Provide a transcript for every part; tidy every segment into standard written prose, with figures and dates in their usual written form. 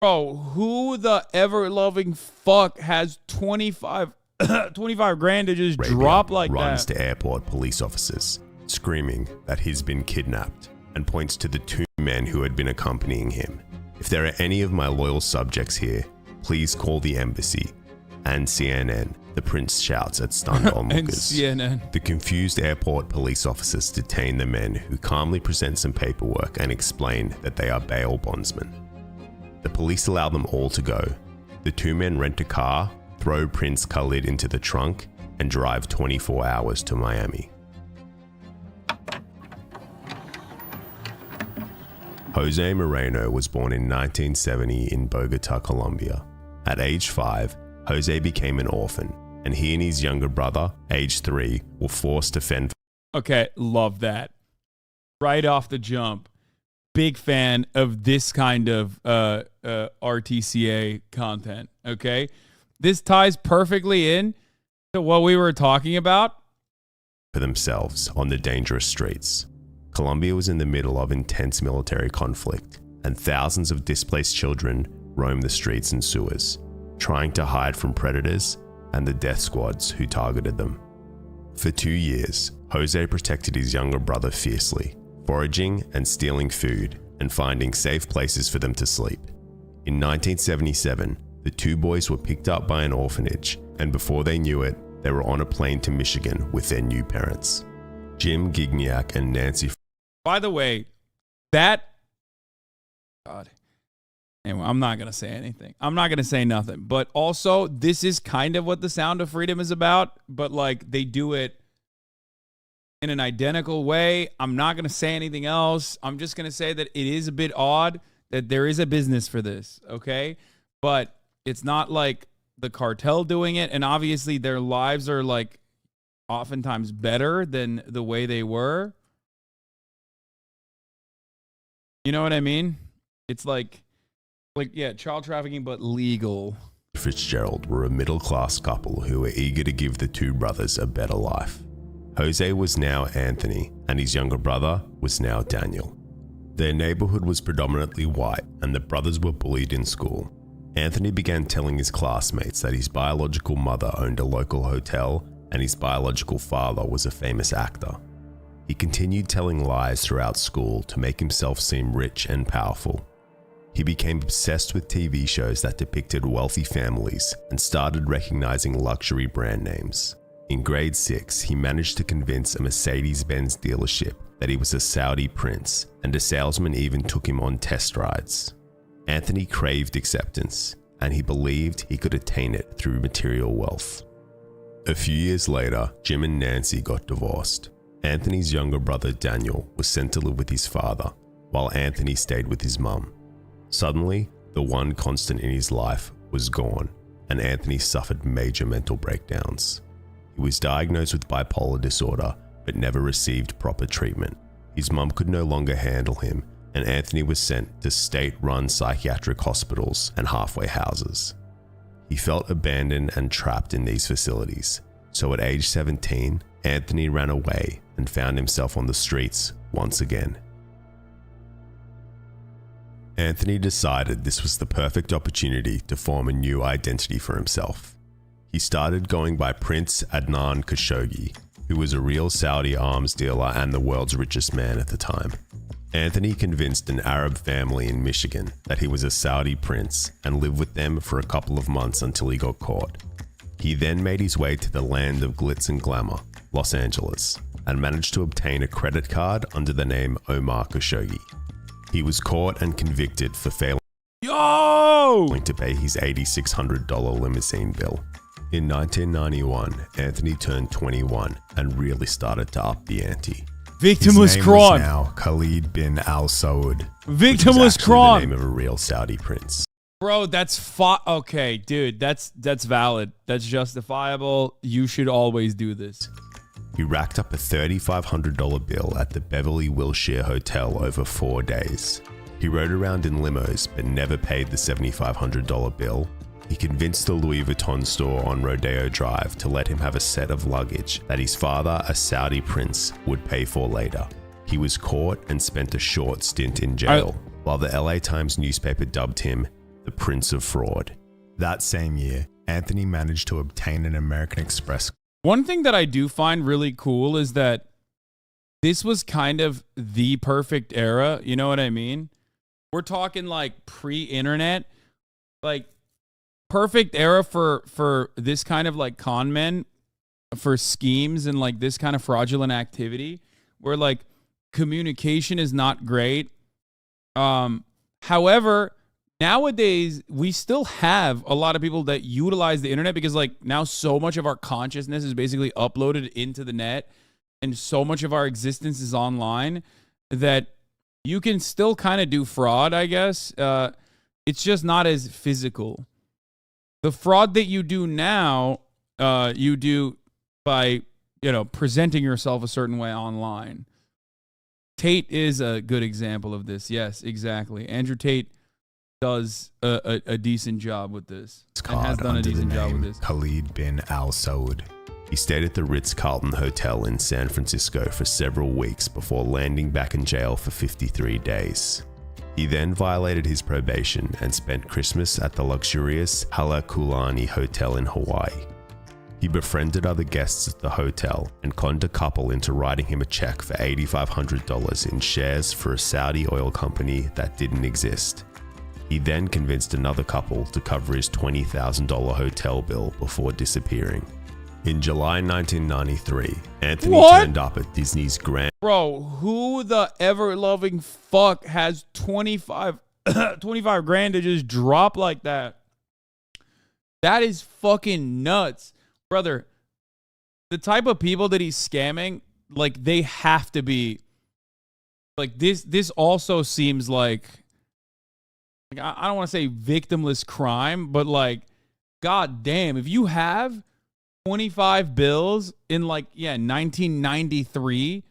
Bro, who the ever-loving fuck has 25 grand to just drop like runs that? to airport police officers, screaming that he's been kidnapped, and points to the 2 men who had been accompanying him. If there are any of my loyal subjects here, please call the embassy. And CNN, the prince shouts at stunned onlookers. And CNN. The confused airport police officers detain the men, who calmly present some paperwork and explain that they are bail bondsmen. The police allow them all to go. The 2 men rent a car, throw Prince Khalid into the trunk, and drive 24 hours to Miami. Jose Moreno was born in 1970 in Bogota, Colombia. At age 5, Jose became an orphan, and he and his younger brother, age 3, were forced to fend. Okay, love that. Right off the jump. Big fan of this kind of RTCA content, okay? This ties perfectly in to what we were talking about. For themselves on the dangerous streets. Colombia was in the middle of intense military conflict, and thousands of displaced children roamed the streets and sewers, trying to hide from predators and the death squads who targeted them. For 2 years, Jose protected his younger brother fiercely, foraging and stealing food and finding safe places for them to sleep. In 1977, the 2 boys were picked up by an orphanage, and before they knew it, they were on a plane to Michigan with their new parents, Jim Gignac and Nancy. By the way, that... God. Anyway, I'm not going to say anything. I'm not going to say nothing. But also, this is kind of what the Sound of Freedom is about, but like they do it in an identical way. I'm not going to say anything else. I'm just going to say that it is a bit odd that there is a business for this, okay? But it's not like the cartel doing it, and obviously their lives are like oftentimes better than the way they were. You know what I mean? It's like yeah, child trafficking, but legal. Fitzgerald were a middle-class couple who were eager to give the 2 brothers a better life. Jose was now Anthony, and his younger brother was now Daniel. Their neighborhood was predominantly white, and the brothers were bullied in school. Anthony began telling his classmates that his biological mother owned a local hotel and his biological father was a famous actor. He continued telling lies throughout school to make himself seem rich and powerful. He became obsessed with TV shows that depicted wealthy families and started recognizing luxury brand names. In grade 6, he managed to convince a Mercedes-Benz dealership that he was a Saudi prince, and a salesman even took him on test rides. Anthony craved acceptance, and he believed he could attain it through material wealth. A few years later, Jim and Nancy got divorced. Anthony's younger brother Daniel was sent to live with his father, while Anthony stayed with his mum. Suddenly, the one constant in his life was gone, and Anthony suffered major mental breakdowns. He was diagnosed with bipolar disorder, but never received proper treatment. His mum could no longer handle him, and Anthony was sent to state-run psychiatric hospitals and halfway houses. He felt abandoned and trapped in these facilities, so at age 17, Anthony ran away and found himself on the streets once again. Anthony decided this was the perfect opportunity to form a new identity for himself. He started going by Prince Adnan Khashoggi, who was a real Saudi arms dealer and the world's richest man at the time. Anthony convinced an Arab family in Michigan that he was a Saudi prince and lived with them for a couple of months until he got caught. He then made his way to the land of glitz and glamour, Los Angeles, and managed to obtain a credit card under the name Omar Khashoggi. He was caught and convicted for failing to pay his $8,600 limousine bill. In 1991, Anthony turned 21 and really started to up the ante. Victimless crime. Now Khalid bin Al Saud. Victimless crime. The name of a real Saudi prince. Bro, that's okay, dude. That's valid. That's justifiable. You should always do this. He racked up a $3,500 bill at the Beverly Wilshire Hotel over 4 days. He rode around in limos but never paid the $7,500 bill. He convinced the Louis Vuitton store on Rodeo Drive to let him have a set of luggage that his father, a Saudi prince, would pay for later. He was caught and spent a short stint in jail, while the LA Times newspaper dubbed him the the Prince of Fraud. That same year, Anthony managed to obtain an American Express. One thing that I do find really cool is that this was kind of the perfect era. You know what I mean? We're talking like pre-internet, like perfect era for this kind of like con men, for schemes and like this kind of fraudulent activity where like communication is not great. However, nowadays we still have a lot of people that utilize the internet because like now so much of our consciousness is basically uploaded into the net and so much of our existence is online that you can still kind of do fraud, I guess. It's just not as physical. The fraud that you do now, you do by, presenting yourself a certain way online. Tate is a good example of this. Yes, exactly. Andrew Tate does a decent job with this. And has done a decent job with this. Khalid bin Al Saud. He stayed at the Ritz-Carlton Hotel in San Francisco for several weeks before landing back in jail for 53 days. He then violated his probation and spent Christmas at the luxurious Halekulani Hotel in Hawaii. He befriended other guests at the hotel and conned a couple into writing him a check for $8,500 in shares for a Saudi oil company that didn't exist. He then convinced another couple to cover his $20,000 hotel bill before disappearing. In July 1993, Anthony turned up at Disney's Grand... Bro, who the ever-loving fuck has 25 grand to just drop like that? That is fucking nuts. Brother, the type of people that he's scamming, like, they have to be... Like, this also seems like I don't want to say victimless crime, but, like, god damn, if you have 25 bills in 1993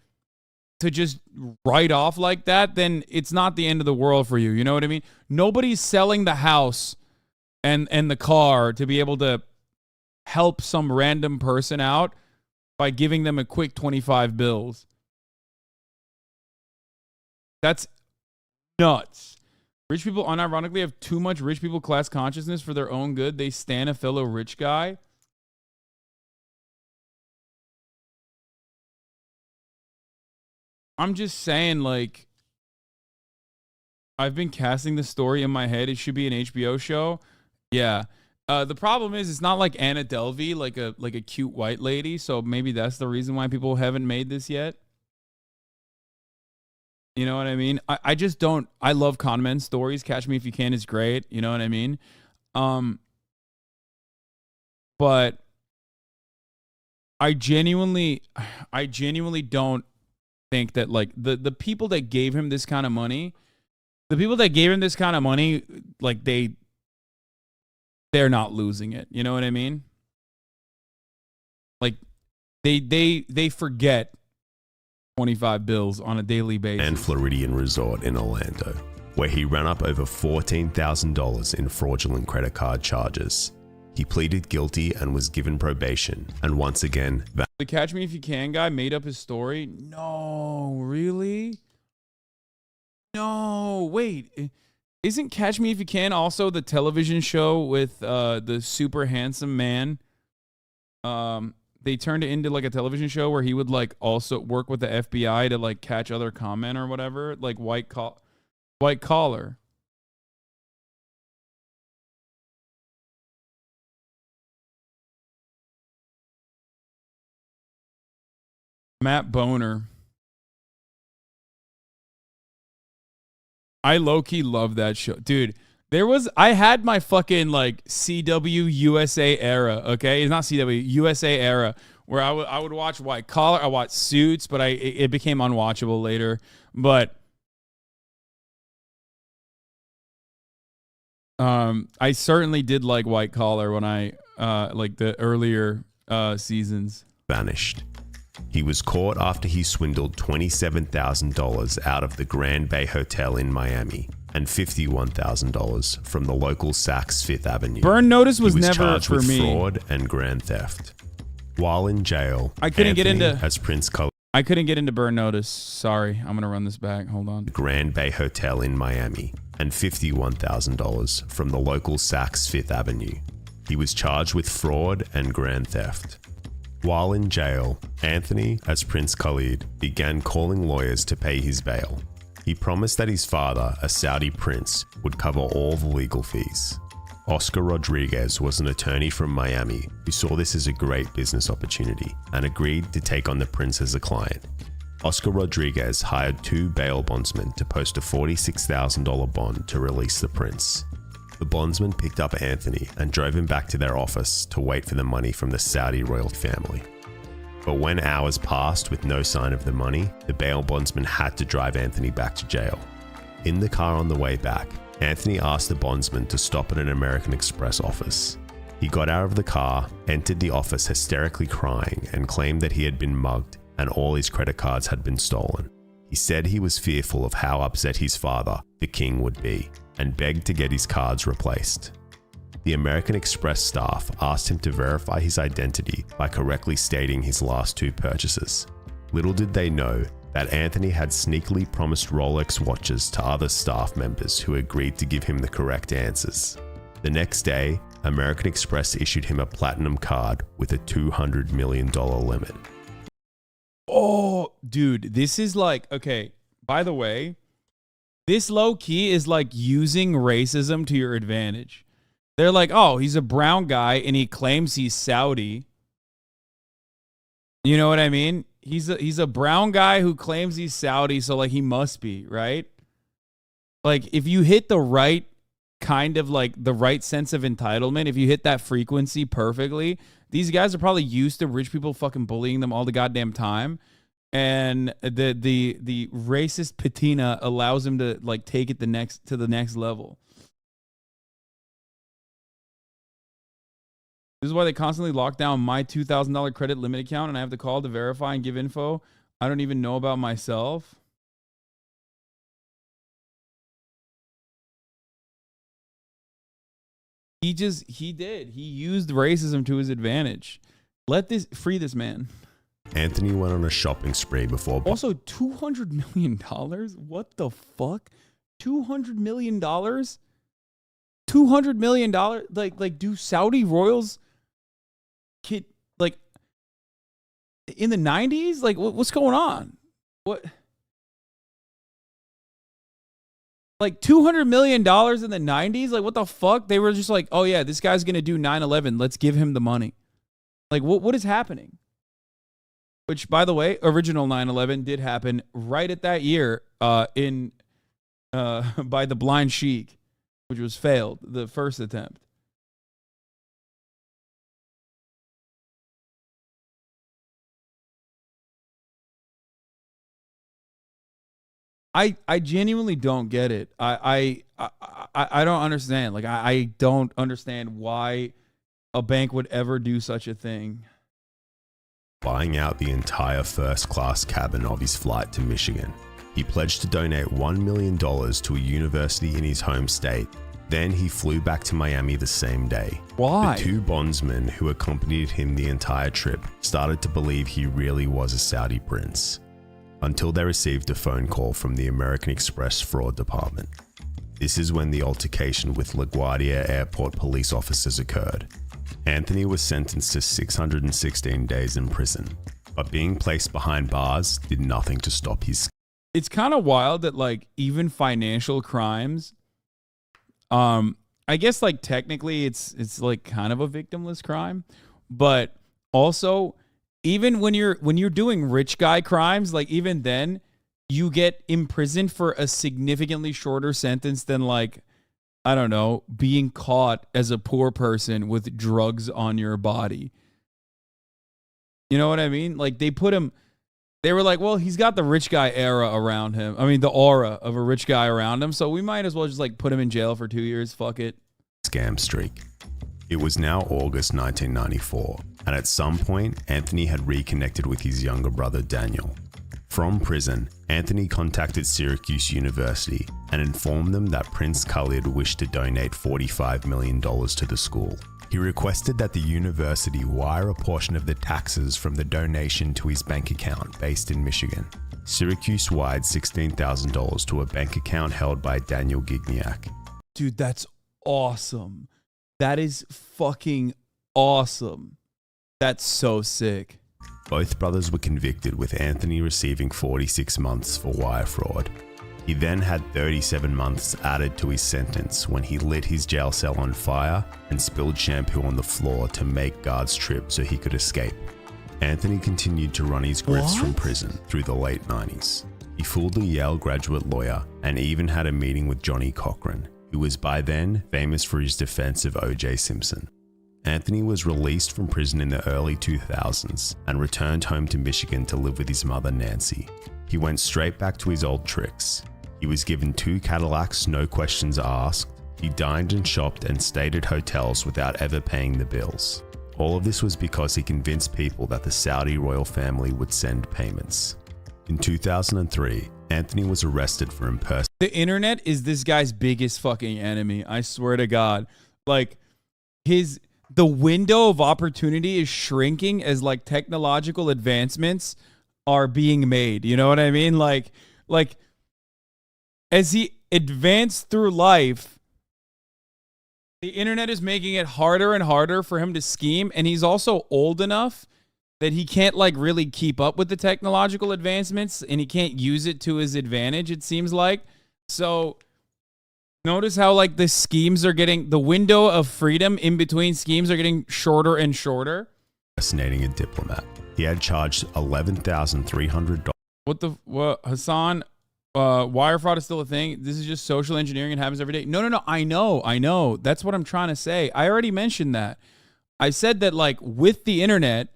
to just write off like that, then it's not the end of the world for you. You know what I mean? Nobody's selling the house and the car to be able to help some random person out by giving them a quick 25 bills. That's nuts. Rich people unironically have too much rich people class consciousness for their own good. They stan a fellow rich guy. I'm just saying, like, I've been casting the story in my head. It should be an HBO show. Yeah. The problem is it's not like Anna Delvey, like a cute white lady. So maybe that's the reason why people haven't made this yet. You know what I mean? I just don't. I love con men stories. Catch Me If You Can is great. You know what I mean? But I genuinely don't think that like the people that gave him this kind of money, like they're not losing it. You know what I mean? Like they forget 25 bills on a daily basis. And Floridian Resort in Orlando, where he ran up over $14,000 in fraudulent credit card charges. He pleaded guilty and was given probation, and once again... The Catch Me If You Can guy made up his story? No, really? No, wait. Isn't Catch Me If You Can also the television show with the super handsome man? They turned it into like a television show where he would like also work with the FBI to like catch other con men or whatever, like white collar. Matt Boner. I low-key love that show. Dude, I had my fucking like CW USA era, okay? It's not CW, USA era, where I would watch White Collar, I watched Suits, but it became unwatchable later. But I certainly did like White Collar when I like the earlier seasons. Vanished. He was caught after he swindled $27,000 out of the Grand Bay Hotel in Miami and $51,000 from the local Saks Fifth Avenue. Burn Notice was never charged for with me. Fraud and grand theft. While in jail, I couldn't get into Burn Notice. Sorry, I'm gonna run this back. Hold on. The Grand Bay Hotel in Miami and $51,000 from the local Saks Fifth Avenue. He was charged with fraud and grand theft. While in jail, Anthony, as Prince Khalid, began calling lawyers to pay his bail. He promised that his father, a Saudi prince, would cover all the legal fees. Oscar Rodriguez was an attorney from Miami who saw this as a great business opportunity and agreed to take on the prince as a client. Oscar Rodriguez hired 2 bail bondsmen to post a $46,000 bond to release the prince. The bondsman picked up Anthony and drove him back to their office to wait for the money from the Saudi royal family. But when hours passed with no sign of the money, the bail bondsman had to drive Anthony back to jail. In the car on the way back, Anthony asked the bondsman to stop at an American Express office. He got out of the car, entered the office hysterically crying, and claimed that he had been mugged and all his credit cards had been stolen. He said he was fearful of how upset his father, the king, would be, and begged to get his cards replaced. The American Express staff asked him to verify his identity by correctly stating his last 2 purchases. Little did they know that Anthony had sneakily promised Rolex watches to other staff members who agreed to give him the correct answers. The next day, American Express issued him a platinum card with a $200 million limit. Oh, dude, this is like, okay, by the way, this low key is like using racism to your advantage. They're like, oh, he's a brown guy and he claims he's Saudi. You know what I mean? He's a brown guy who claims he's Saudi, so like he must be, right? Like if you hit the right kind of like the right sense of entitlement, if you hit that frequency perfectly, these guys are probably used to rich people fucking bullying them all the goddamn time. And the racist patina allows him to like take it to the next level. This is why they constantly lock down my $2,000 credit limit account and I have to call to verify and give info I don't even know about myself. He used racism to his advantage. Free this man. Anthony went on a shopping spree before... Also, $200 million? What the fuck? $200 million? $200 million? Like, do Saudi royals... like in the 90s, like what's going on? What, like $200 million in the 90s? Like what the fuck? They were just like, oh yeah, this guy's gonna do 9/11, let's give him the money. Like what is happening? Which, by the way, original 9/11 did happen right at that year by the Blind Sheik, which was failed, the first attempt. I genuinely don't get it. I don't understand. Like I don't understand why a bank would ever do such a thing. Buying out the entire first-class cabin of his flight to Michigan. He pledged to donate $1 million to a university in his home state. Then he flew back to Miami the same day. Why? The 2 bondsmen who accompanied him the entire trip started to believe he really was a Saudi prince, until they received a phone call from the American Express fraud department. This is when the altercation with LaGuardia airport police officers occurred. Anthony was sentenced to 616 days in prison, but being placed behind bars did nothing to stop his... It's kind of wild that like even financial crimes, I guess like technically it's like kind of a victimless crime, but also even when you're doing rich guy crimes, like even then you get imprisoned for a significantly shorter sentence than like, I don't know, being caught as a poor person with drugs on your body. You know what I mean? Like they were like, well, he's got the rich guy era around him. I mean, the aura of a rich guy around him. So we might as well just like put him in jail for 2 years. Fuck it. Scam streak. It was now August 1994, and at some point, Anthony had reconnected with his younger brother, Daniel. From prison, Anthony contacted Syracuse University and informed them that Prince Khalid wished to donate $45 million to the school. He requested that the university wire a portion of the taxes from the donation to his bank account based in Michigan. Syracuse wired $16,000 to a bank account held by Daniel Gignac. Dude, that's awesome. That is fucking awesome. That's so sick. Both brothers were convicted, with Anthony receiving 46 months for wire fraud. He then had 37 months added to his sentence when he lit his jail cell on fire and spilled shampoo on the floor to make guards trip so he could escape. Anthony continued to run his grifts from prison through the late 90s. He fooled a Yale graduate lawyer and even had a meeting with Johnny Cochran, who was by then famous for his defense of O.J. Simpson. Anthony was released from prison in the early 2000s and returned home to Michigan to live with his mother, Nancy. He went straight back to his old tricks. He was given 2 Cadillacs, no questions asked. He dined and shopped and stayed at hotels without ever paying the bills. All of this was because he convinced people that the Saudi royal family would send payments. In 2003, Anthony was arrested for impersonating. The internet is this guy's biggest fucking enemy. I swear to God. Like, the window of opportunity is shrinking as like technological advancements are being made. You know what I mean? Like as he advanced through life, the internet is making it harder and harder for him to scheme. And he's also old enough that he can't like really keep up with the technological advancements and he can't use it to his advantage, it seems like. So notice how like the schemes are getting, the window of freedom in between schemes are getting shorter and shorter. Impersonating a diplomat. He had charged $11,300. What, Hasan? Wire fraud is still a thing. This is just social engineering. It happens every day. No. I know. That's what I'm trying to say. I already mentioned that. I said that like with the internet,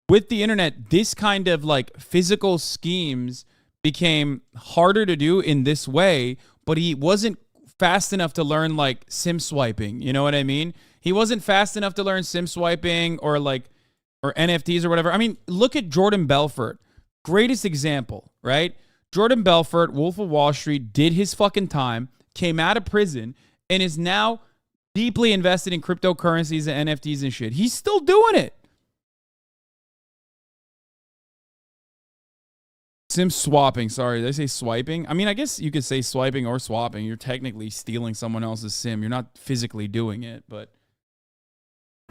this kind of like physical schemes became harder to do in this way, but he wasn't fast enough to learn like sim swiping. You know what I mean? He wasn't fast enough to learn sim swiping or NFTs or whatever. I mean, look at Jordan Belfort. Greatest example, right? Jordan Belfort, Wolf of Wall Street, did his fucking time, came out of prison, and is now deeply invested in cryptocurrencies and NFTs and shit. He's still doing it. Sim swapping. Sorry, did I say swiping? I mean, I guess you could say swiping or swapping. You're technically stealing someone else's sim. You're not physically doing it, but...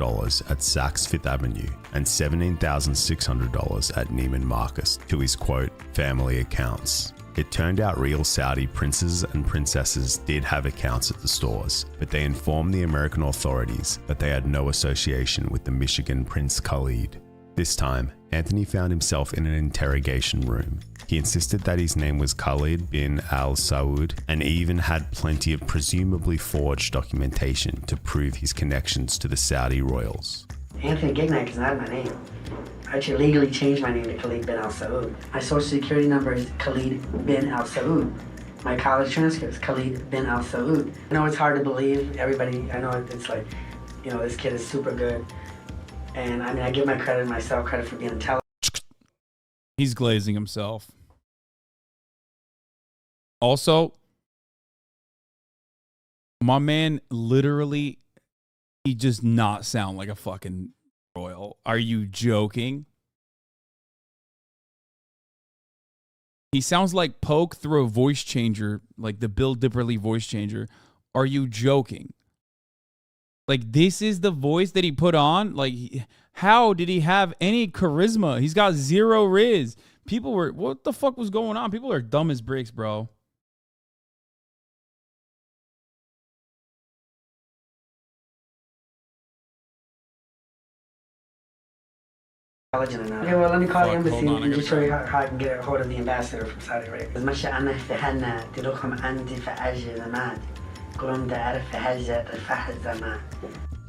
at Saks Fifth Avenue and $17,600 at Neiman Marcus to his quote, family accounts. It turned out real Saudi princes and princesses did have accounts at the stores, but they informed the American authorities that they had no association with the Michigan Prince Khalid. This time, Anthony found himself in an interrogation room. He insisted that his name was Khalid bin Al Saud and even had plenty of presumably forged documentation to prove his connections to the Saudi royals. Anthony Gignac is not my name. I actually legally changed my name to Khalid bin Al Saud. My social security number is Khalid bin Al Saud. My college transcript is Khalid bin Al Saud. I know it's hard to believe. I know it's like, this kid is super good. And I mean, I give myself credit for being intelligent. He's glazing himself. Also, my man literally, he does not sound like a fucking royal. Are you joking? He sounds like Poke through a voice changer, like the Bill Dipperly voice changer. Are you joking? Like, this is the voice that he put on? Like, how did he have any charisma? He's got zero riz. People were, what the fuck was going on? People are dumb as bricks, bro. Enough. Okay, well, let me call the embassy and just show you how I can get a hold of the ambassador from Saudi Arabia.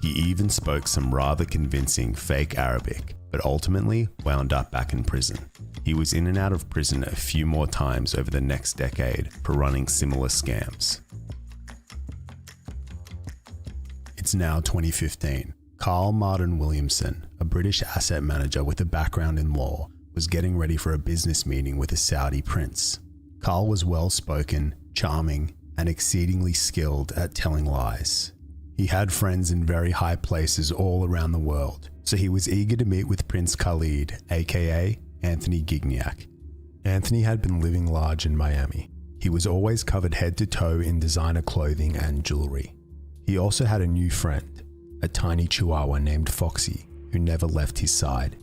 He even spoke some rather convincing fake Arabic, but ultimately wound up back in prison. He was in and out of prison a few more times over the next decade for running similar scams. It's now 2015. Carl Martin Williamson, a British asset manager with a background in law, was getting ready for a business meeting with a Saudi prince. Carl was well-spoken, charming, and exceedingly skilled at telling lies. He had friends in very high places all around the world, so he was eager to meet with Prince Khalid, aka Anthony Gignac. Anthony had been living large in Miami. He was always covered head to toe in designer clothing and jewelry. He also had a new friend, a tiny chihuahua named Foxy, who never left his side.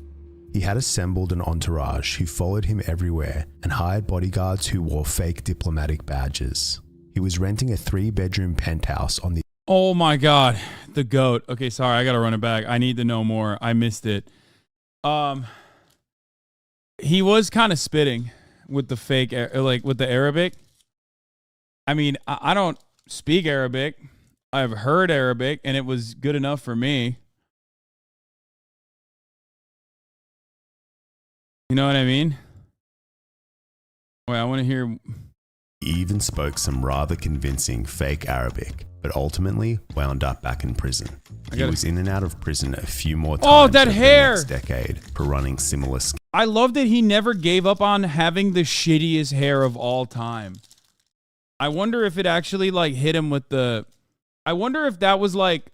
He had assembled an entourage who followed him everywhere and hired bodyguards who wore fake diplomatic badges. He was renting a 3-bedroom penthouse on the... Oh my God, the GOAT. Okay, sorry, I gotta run it back. I need to know more. I missed it. He was kind of spitting with the fake, like with the Arabic. I mean, I don't speak Arabic. I've heard Arabic, and it was good enough for me. You know what I mean? Wait, I want to hear... He even spoke some rather convincing fake Arabic, but ultimately wound up back in prison. He was in and out of prison a few more times over the hair! next decade for running similar schemes. I love that he never gave up on having the shittiest hair of all time. I wonder if it actually like hit him with the... I wonder if that was like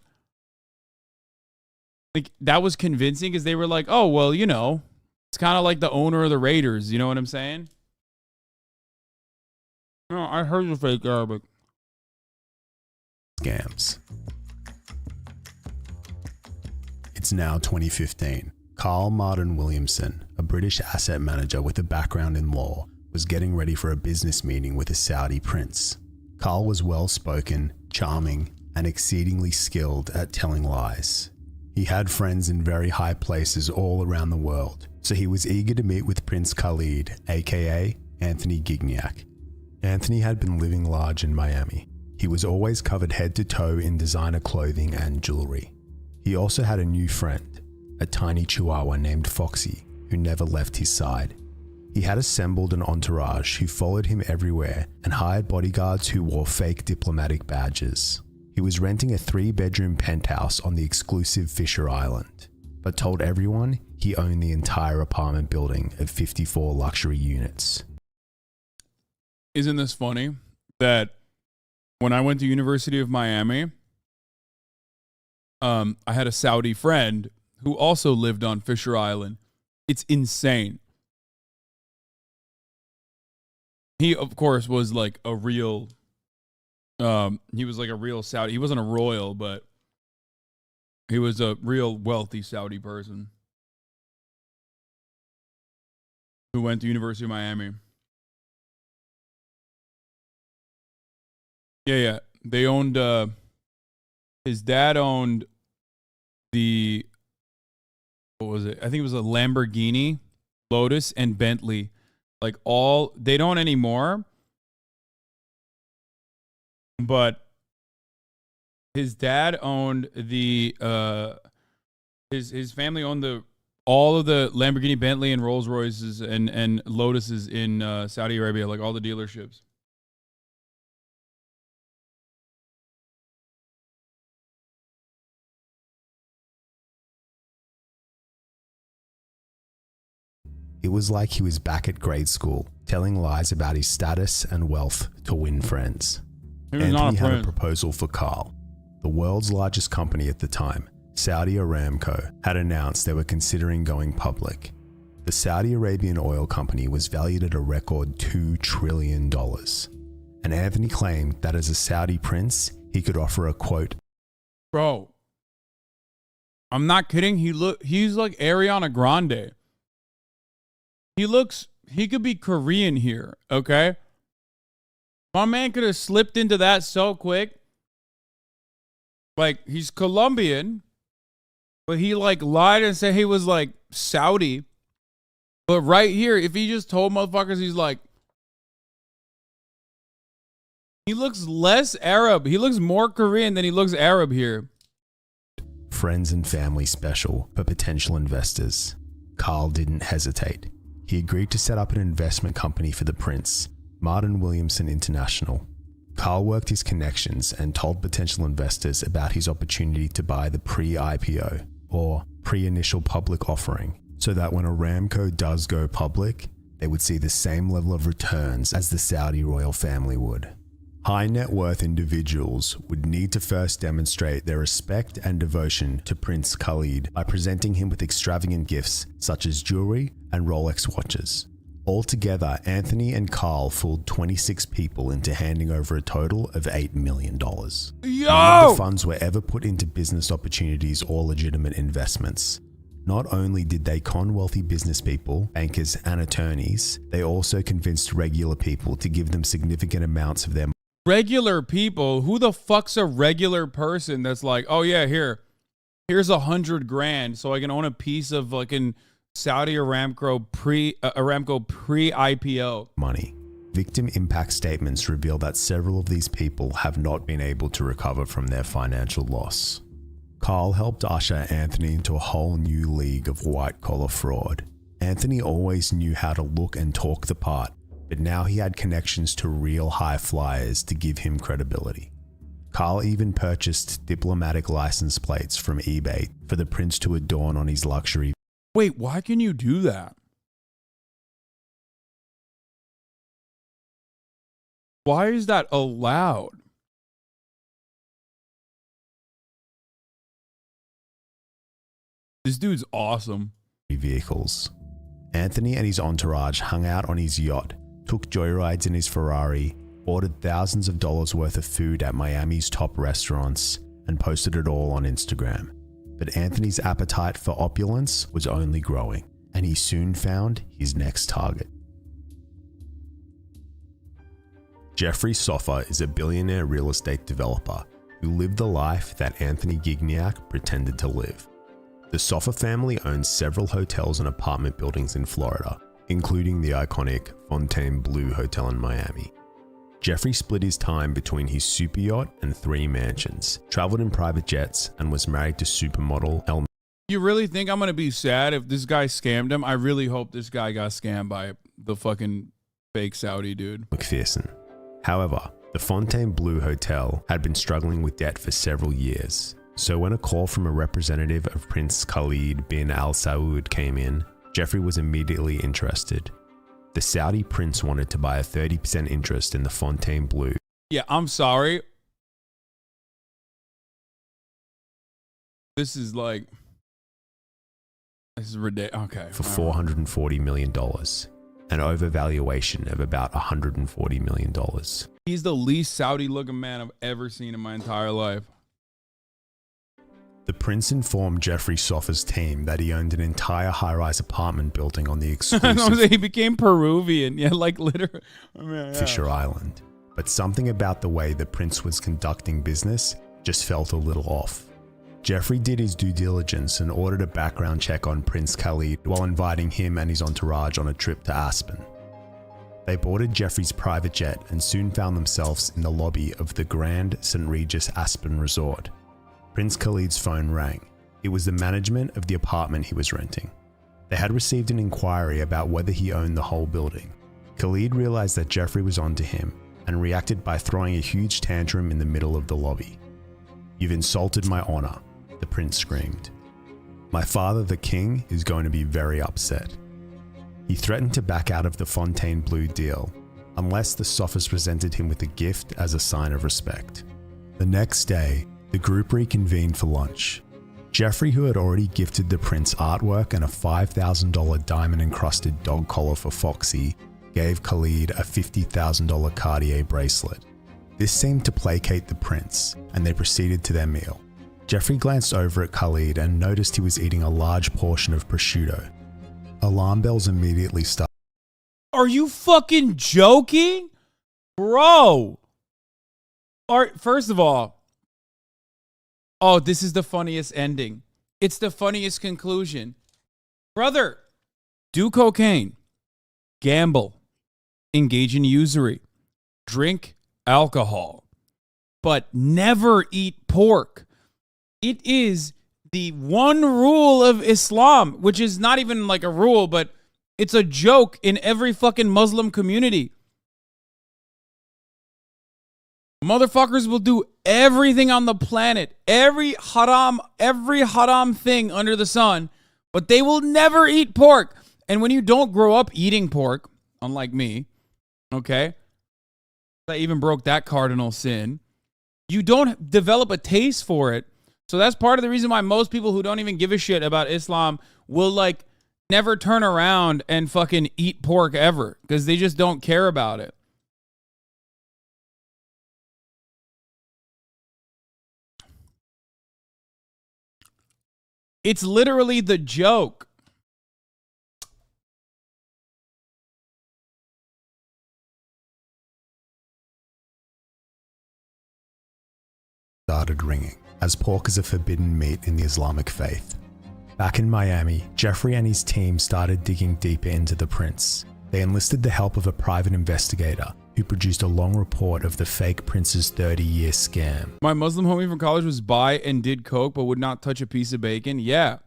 that was convincing because they were like, oh, well, you know, it's kind of like the owner of the Raiders. You know what I'm saying? No, I heard the fake Arabic. Scams. It's now 2015. Carl Martin Williamson, a British asset manager with a background in law, was getting ready for a business meeting with a Saudi prince. Carl was well-spoken, charming, and exceedingly skilled at telling lies. He had friends in very high places all around the world, so he was eager to meet with Prince Khalid, aka Anthony Gignac. Anthony had been living large in Miami. He was always covered head to toe in designer clothing and jewelry. He also had a new friend, a tiny chihuahua named Foxy, who never left his side. He had assembled an entourage who followed him everywhere and hired bodyguards who wore fake diplomatic badges. He was renting a 3-bedroom penthouse on the exclusive Fisher Island, but told everyone he owned the entire apartment building of 54 luxury units. Isn't this funny that when I went to University of Miami, I had a Saudi friend who also lived on Fisher Island. It's insane. He, of course, was like a real... he was like a real Saudi. He wasn't a royal, but he was a real wealthy Saudi person who went to University of Miami. Yeah. They owned, his dad owned what was it? I think it was a Lamborghini, Lotus, and Bentley. Like they don't anymore. But his dad owned his family owned all of the Lamborghini, Bentley, and Rolls Royces and Lotuses in Saudi Arabia, like all the dealerships. It was like he was back at grade school, telling lies about his status and wealth to win friends. Anthony had a proposal for Carl. The world's largest company at the time, Saudi Aramco, had announced they were considering going public. The Saudi Arabian oil company was valued at a record $2 trillion. And Anthony claimed that as a Saudi prince, he could offer a quote, "Bro, I'm not kidding. He's like Ariana Grande. He could be Korean here, okay? My man could have slipped into that so quick. Like, he's Colombian, but he like lied and said he was like Saudi. But right here, if he just told motherfuckers he's like, he looks less Arab. He looks more Korean than he looks Arab here. Friends and family special for potential investors. Carl didn't hesitate. He agreed to set up an investment company for the prince, Martin Williamson International. Carl worked his connections and told potential investors about his opportunity to buy the pre-IPO, or pre-initial public offering, so that when Aramco does go public, they would see the same level of returns as the Saudi royal family would. High net worth individuals would need to first demonstrate their respect and devotion to Prince Khalid by presenting him with extravagant gifts such as jewelry and Rolex watches. Altogether, Anthony and Carl fooled 26 people into handing over a total of $8 million. Yo! None of the funds were ever put into business opportunities or legitimate investments. Not only did they con wealthy business people, bankers, and attorneys, they also convinced regular people to give them significant amounts of their Regular people? Who the fuck's a regular person that's like, oh yeah, here's $100 grand so I can own a piece of like an Saudi Aramco pre-IPO money. Victim impact statements reveal that several of these people have not been able to recover from their financial loss. Carl helped usher Anthony into a whole new league of white-collar fraud. Anthony always knew how to look and talk the part, but now he had connections to real high flyers to give him credibility. Carl even purchased diplomatic license plates from eBay for the prince to adorn on his luxury. Wait, why can you do that? Why is that allowed? This dude's awesome. Vehicles. Anthony and his entourage hung out on his yacht, took joyrides in his Ferrari, ordered thousands of dollars worth of food at Miami's top restaurants, and posted it all on Instagram. But Anthony's appetite for opulence was only growing, and he soon found his next target. Jeffrey Soffer is a billionaire real estate developer who lived the life that Anthony Gignac pretended to live. The Soffer family owns several hotels and apartment buildings in Florida, including the iconic Fontainebleau Hotel in Miami. Jeffrey split his time between his super yacht and 3 mansions, traveled in private jets, and was married to supermodel Elle. You really think I'm going to be sad if this guy scammed him? I really hope this guy got scammed by the fucking fake Saudi dude. McPherson. However, the Fontainebleau Hotel had been struggling with debt for several years. So when a call from a representative of Prince Khalid bin Al Saud came in, Jeffrey was immediately interested. The Saudi prince wanted to buy a 30% interest in the Fontainebleau. Yeah, I'm sorry. This is ridiculous. Okay. For $440 million, an overvaluation of about $140 million. He's the least Saudi looking man I've ever seen in my entire life. The prince informed Jeffrey Soffer's team that he owned an entire high-rise apartment building on the exclusive he became Peruvian. Yeah, like literally. Fisher Island. But something about the way the prince was conducting business just felt a little off. Jeffrey did his due diligence and ordered a background check on Prince Khalid while inviting him and his entourage on a trip to Aspen. They boarded Jeffrey's private jet and soon found themselves in the lobby of the Grand St. Regis Aspen Resort. Prince Khalid's phone rang. It was the management of the apartment he was renting. They had received an inquiry about whether he owned the whole building. Khalid realized that Jeffrey was onto him and reacted by throwing a huge tantrum in the middle of the lobby. "You've insulted my honor," the prince screamed. "My father, the king, is going to be very upset." He threatened to back out of the Fontainebleau deal unless the Soffers presented him with a gift as a sign of respect. The next day, the group reconvened for lunch. Jeffrey, who had already gifted the prince artwork and a $5,000 diamond-encrusted dog collar for Foxy, gave Khalid a $50,000 Cartier bracelet. This seemed to placate the prince, and they proceeded to their meal. Jeffrey glanced over at Khalid and noticed he was eating a large portion of prosciutto. Alarm bells immediately started. Are you fucking joking? Bro. First of all, oh, this is the funniest ending. It's the funniest conclusion. Brother, do cocaine, gamble, engage in usury, drink alcohol, but never eat pork. It is the one rule of Islam, which is not even like a rule, but it's a joke in every fucking Muslim community. Motherfuckers will do everything on the planet, every haram thing under the sun, but they will never eat pork. And when you don't grow up eating pork, unlike me, okay, I even broke that cardinal sin. You don't develop a taste for it. So that's part of the reason why most people who don't even give a shit about Islam will like never turn around and fucking eat pork ever, because they just don't care about it. It's literally the joke. Started ringing, as pork is a forbidden meat in the Islamic faith. Back in Miami, Jeffrey and his team started digging deeper into the prince. They enlisted the help of a private investigator who produced a long report of the fake prince's 30-year scam. My Muslim homie from college was bi and did coke but would not touch a piece of bacon. Yeah.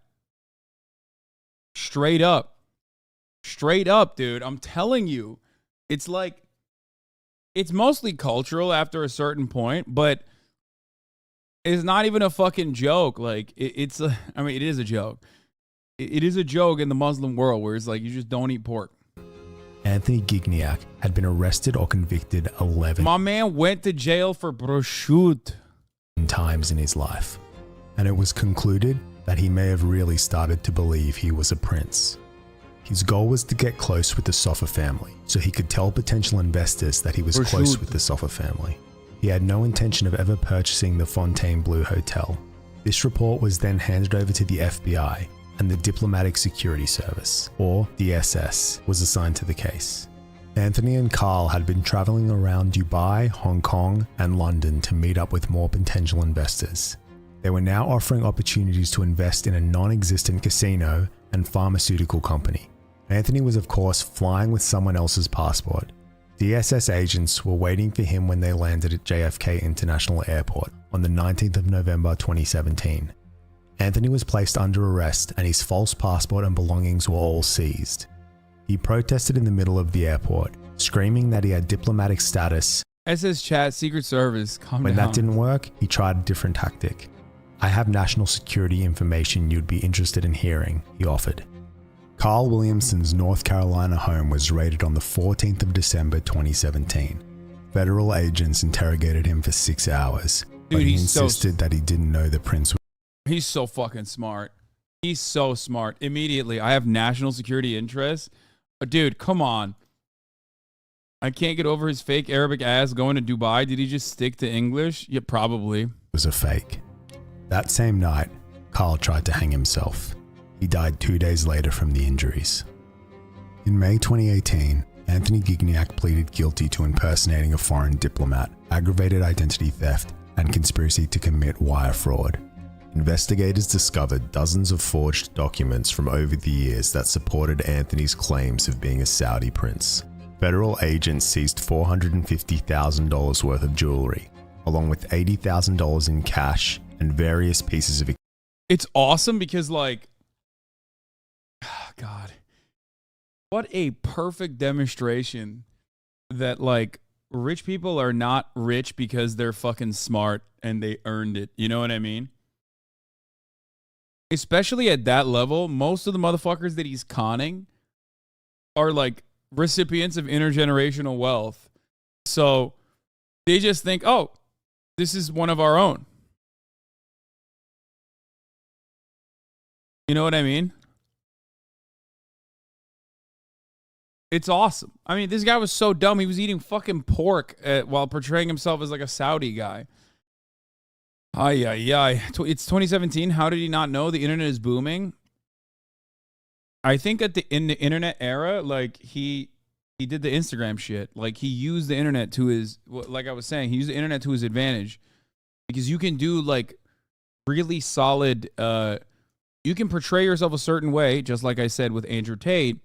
Straight up. Straight up, dude. I'm telling you. It's like, it's mostly cultural after a certain point, but it's not even a fucking joke. Like, it is a joke. It is a joke in the Muslim world where it's like, you just don't eat pork. Anthony Gignac had been arrested or convicted 11 My man went to jail for prosciutto times in his life, and it was concluded that he may have really started to believe he was a prince. His goal was to get close with the Soffa family, so he could tell potential investors that he was close with the Soffa family. He had no intention of ever purchasing the Fontainebleau Hotel. This report was then handed over to the FBI, and the Diplomatic Security Service, or DSS, was assigned to the case. Anthony and Carl had been traveling around Dubai, Hong Kong, and London to meet up with more potential investors. They were now offering opportunities to invest in a non-existent casino and pharmaceutical company. Anthony was, of course, flying with someone else's passport. DSS agents were waiting for him when they landed at JFK International Airport on the 19th of November 2017. Anthony was placed under arrest and his false passport and belongings were all seized. He protested in the middle of the airport, screaming that he had diplomatic status. SS chat, Secret Service, calm When down. that didn't work, he tried a different tactic. I have national security information you'd be interested in hearing, he offered. Carl Williamson's North Carolina home was raided on the 14th of December 2017. Federal agents interrogated him for 6 hours, but he insisted that he didn't know the prince. He's so fucking smart. He's so smart. Immediately, I have national security interests. Dude, come on. I can't get over his fake Arabic ass going to Dubai. Did he just stick to English? Yeah, probably. Was a fake. That same night, Carl tried to hang himself. He died 2 days later from the injuries. In May 2018, Anthony Gignac pleaded guilty to impersonating a foreign diplomat, aggravated identity theft, and conspiracy to commit wire fraud. Investigators discovered dozens of forged documents from over the years that supported Anthony's claims of being a Saudi prince. Federal agents seized $450,000 worth of jewelry, along with $80,000 in cash and various pieces of... It's awesome because, like, oh God, what a perfect demonstration that, like, rich people are not rich because they're fucking smart and they earned it. You know what I mean? Especially at that level, most of the motherfuckers that he's conning are like recipients of intergenerational wealth. So they just think, oh, this is one of our own. You know what I mean? It's awesome. I mean, this guy was so dumb. He was eating fucking pork while portraying himself as like a Saudi guy. Ay. It's 2017. How did he not know the internet is booming? I think that in the internet era, like he did the Instagram shit. Like he used the internet to his, like I was saying, he used the internet to his advantage because you can do like really solid, you can portray yourself a certain way, just like I said with Andrew Tate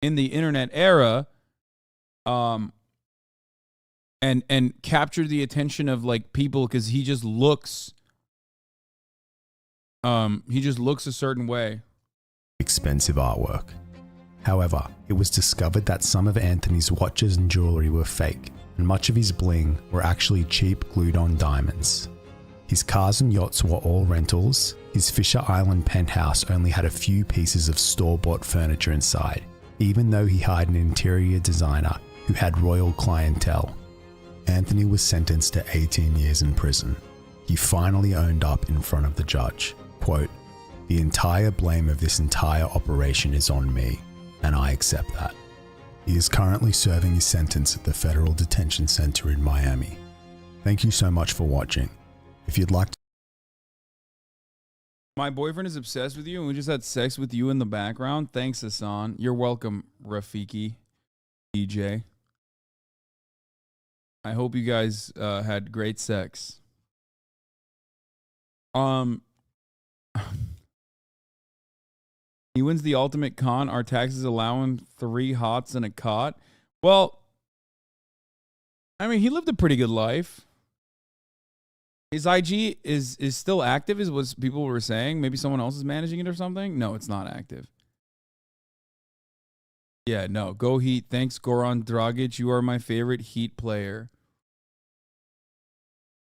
in the internet era, and capture the attention of like people because he just looks a certain way. Expensive artwork. However, it was discovered that some of Anthony's watches and jewelry were fake, and much of his bling were actually cheap glued-on diamonds. His cars and yachts were all rentals. His Fisher Island penthouse only had a few pieces of store-bought furniture inside, even though he hired an interior designer who had royal clientele. Anthony was sentenced to 18 years in prison. He finally owned up in front of the judge. Quote, "The entire blame of this entire operation is on me, and I accept that." He is currently serving his sentence at the Federal Detention Center in Miami. Thank you so much for watching. If you'd like to... My boyfriend is obsessed with you, and we just had sex with you in the background. Thanks, Hasan. You're welcome, Rafiki, DJ. I hope you guys had great sex. He wins the ultimate con. Our taxes allow him 3 hots and a cot. Well, I mean, he lived a pretty good life. His IG is still active, is what people were saying. Maybe someone else is managing it or something. No, it's not active. Yeah, no. Go Heat. Thanks, Goran Dragic. You are my favorite Heat player.